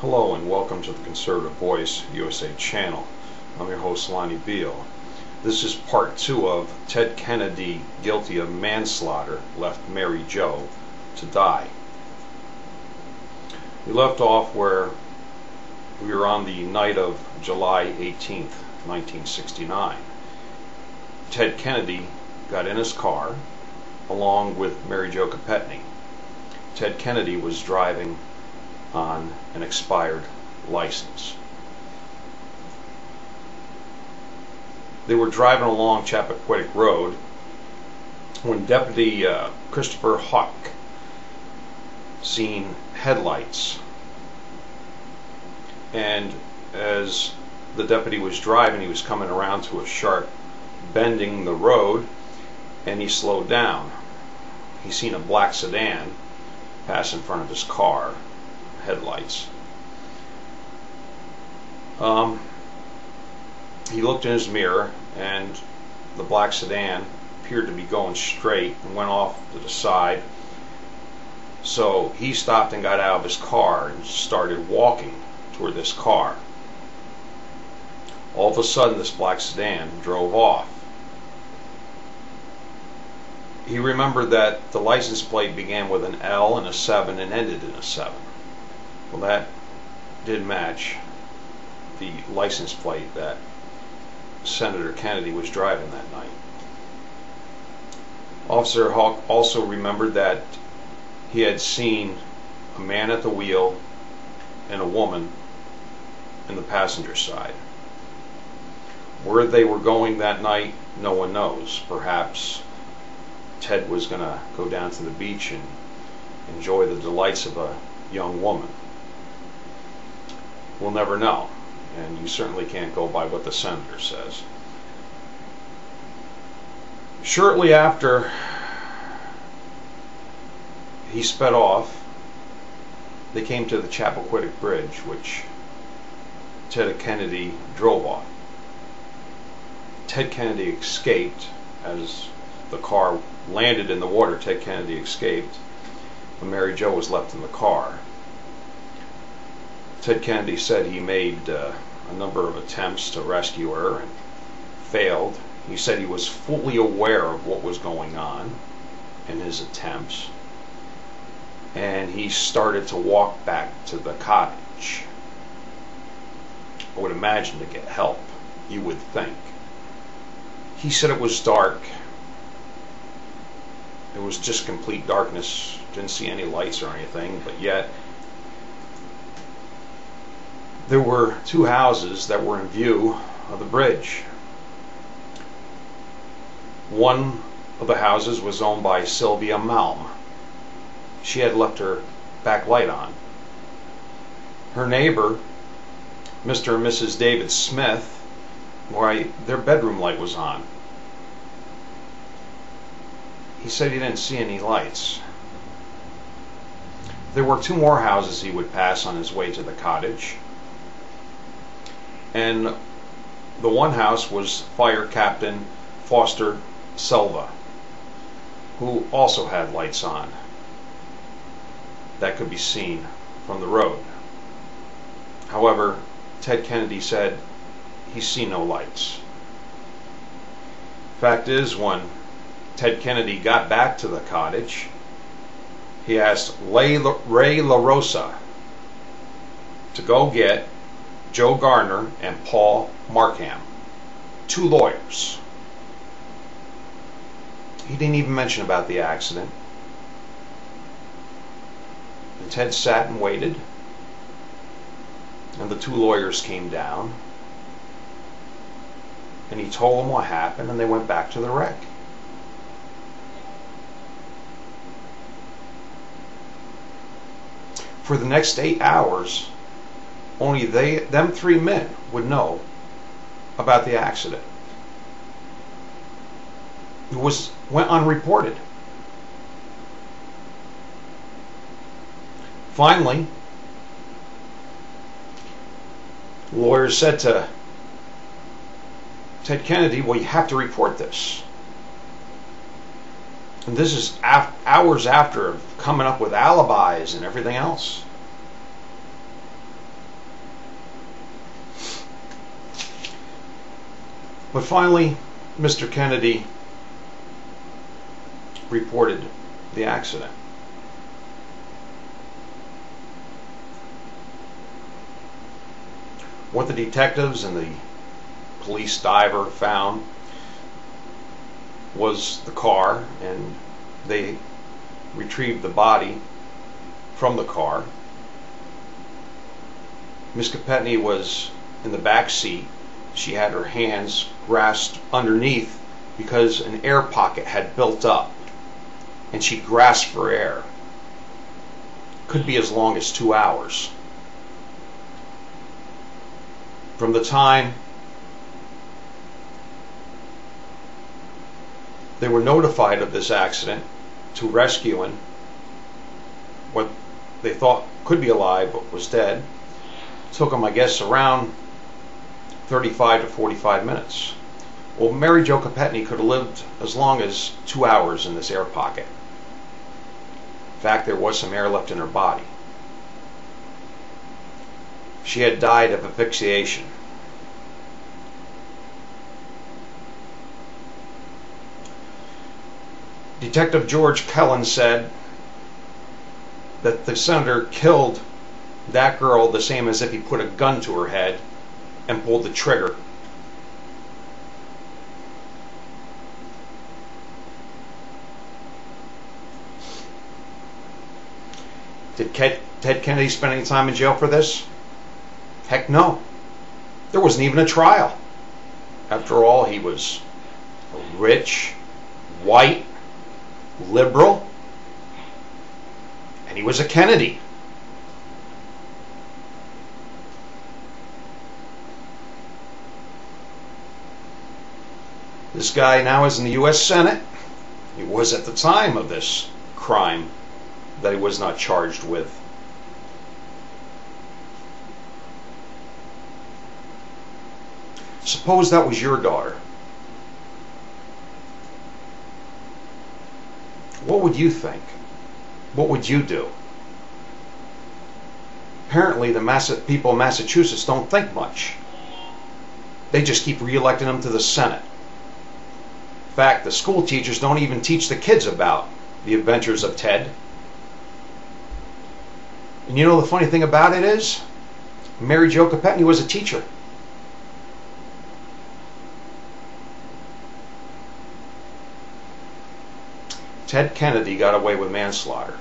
Hello and welcome to the Conservative Voice USA channel. I'm your host Lonnie Beal. This is part 2 of Ted Kennedy, guilty of manslaughter, left Mary Jo to die. We left off where we were on the night of July 18th, 1969. Ted Kennedy got in his car along with Mary Jo Kopechne. Ted Kennedy was driving on an expired license. They were driving along Chappaquiddick Road when Deputy Christopher Hawk seen headlights, and as the deputy was driving, he was coming around to a sharp bending in the road, and he slowed down. He seen a black sedan pass in front of his car, headlights. He looked in his mirror, and the black sedan appeared to be going straight and went off to the side. So he stopped and got out of his car and started walking toward this car. All of a sudden, this black sedan drove off. He remembered that the license plate began with an L and a 7 and ended in a 7. Well, that did match the license plate that Senator Kennedy was driving that night. Officer Hawk also remembered that he had seen a man at the wheel and a woman in the passenger side. Where they were going that night, no one knows. Perhaps Ted was going to go down to the beach and enjoy the delights of a young woman. We'll never know, and you certainly can't go by what the senator says. Shortly after he sped off, they came to the Chappaquiddick Bridge, which Ted Kennedy drove on. Ted Kennedy escaped. As the car landed in the water, Ted Kennedy escaped, and Mary Jo was left in the car. Ted Kennedy said he made a number of attempts to rescue her and failed. He said he was fully aware of what was going on in his attempts, and he started to walk back to the cottage. I would imagine to get help, you would think. He said it was dark. It was just complete darkness. Didn't see any lights or anything, but yet there were two houses that were in view of the bridge. One of the houses was owned by Sylvia Malm. She had left her back light on. Her neighbor, Mr. and Mrs. David Smith, their bedroom light was on. He said he didn't see any lights. There were two more houses he would pass on his way to the cottage. And the one house was Fire Captain Foster Silva, who also had lights on that could be seen from the road. However, Ted Kennedy said he's seen no lights. Fact is, when Ted Kennedy got back to the cottage, he asked Ray LaRosa to go get Joe Garner and Paul Markham, two lawyers. He didn't even mention about the accident. And Ted sat and waited, and the two lawyers came down, and he told them what happened, and they went back to the wreck. For the next 8 hours, only them three men would know about the accident. It went unreported. Finally, lawyers said to Ted Kennedy, well, you have to report this. And this is hours after coming up with alibis and everything else. But finally, Mr. Kennedy reported the accident. What the detectives and the police diver found was the car, and they retrieved the body from the car. Miss Kopechne was in the back seat. She had her hands grasped underneath because an air pocket had built up, and she grasped for air. Could be as long as 2 hours. From the time they were notified of this accident to rescuing what they thought could be alive but was dead, took them, I guess, around 35 to 45 minutes. Well, Mary Jo Kopechne could have lived as long as 2 hours in this air pocket. In fact, there was some air left in her body. She had died of asphyxiation. Detective George Kellen said that the senator killed that girl the same as if he put a gun to her head and pulled the trigger. Did Ted Kennedy spend any time in jail for this? Heck no. There wasn't even a trial. After all, he was rich, white, liberal, and he was a Kennedy. This guy now is in the U.S. Senate. He was at the time of this crime that he was not charged with. Suppose that was your daughter. What would you think? What would you do? Apparently, the people in Massachusetts don't think much. They just keep re-electing them to the Senate. In fact, the school teachers don't even teach the kids about the adventures of Ted. And you know the funny thing about it is, Mary Jo Kopechne was a teacher. Ted Kennedy got away with manslaughter.